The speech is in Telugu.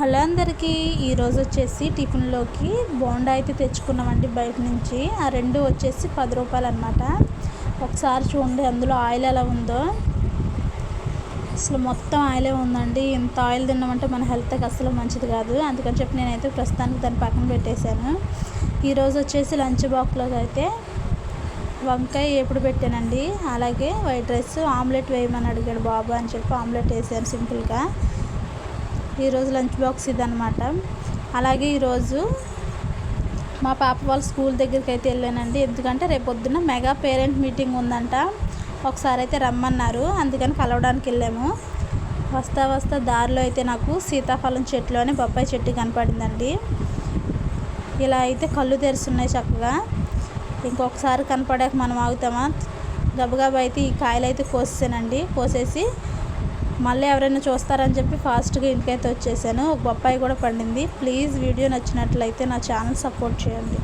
హలో అందరికీ, ఈరోజు వచ్చేసి టిఫిన్లోకి బోండా అయితే తెచ్చుకున్నామండి బయట నుంచి. ఆ రెండు వచ్చేసి 10 రూపాయలు అనమాట. ఒకసారి చూడండి అందులో ఆయిల్ ఎలా ఉందో. అసలు మొత్తం ఆయిలే ఉందండి. ఇంత ఆయిల్ తిన్నామంటే మన హెల్త్కి అసలు మంచిది కాదు. అందుకని చెప్పి నేనైతే ప్రస్తుతానికి దాన్ని పక్కన పెట్టేశాను. ఈరోజు వచ్చేసి లంచ్ బాక్స్లోకి అయితే వంకాయ ఎప్పుడు పెట్టానండి. అలాగే వైట్ రైస్, ఆమ్లెట్ వేయమని అడిగాడు బాబు అని చెప్పి ఆమ్లెట్ వేసాను సింపుల్గా. ఈరోజు లంచ్ బాక్స్ ఇదనమాట. అలాగే ఈరోజు మా పాప వాళ్ళ స్కూల్ దగ్గరికి అయితే వెళ్ళానండి. ఎందుకంటే రేపు పొద్దున్న మెగా పేరెంట్ మీటింగ్ ఉందంట. ఒకసారి అయితే రమ్మన్నారు, అందుకని కలవడానికి వెళ్ళాము. వస్తా దారిలో అయితే నాకు సీతాఫలం చెట్లు అని బొప్పాయి చెట్టు కనపడిందండి. ఇలా అయితే కళ్ళు తెరుస్తున్నాయి చక్కగా. ఇంకొకసారి కనపడాక మనం ఆగుతామా? గబగబా అయితే ఈ కాయలు అయితే కోసేసి మళ్ళీ ఎవరైనా చూస్తారని చెప్పి ఫాస్ట్గా ఇంటికైతే వచ్చేసాను. ఒక బొప్పాయి కూడా పండింది. ప్లీజ్ వీడియో నచ్చినట్లయితే నా ఛానల్ సపోర్ట్ చేయండి.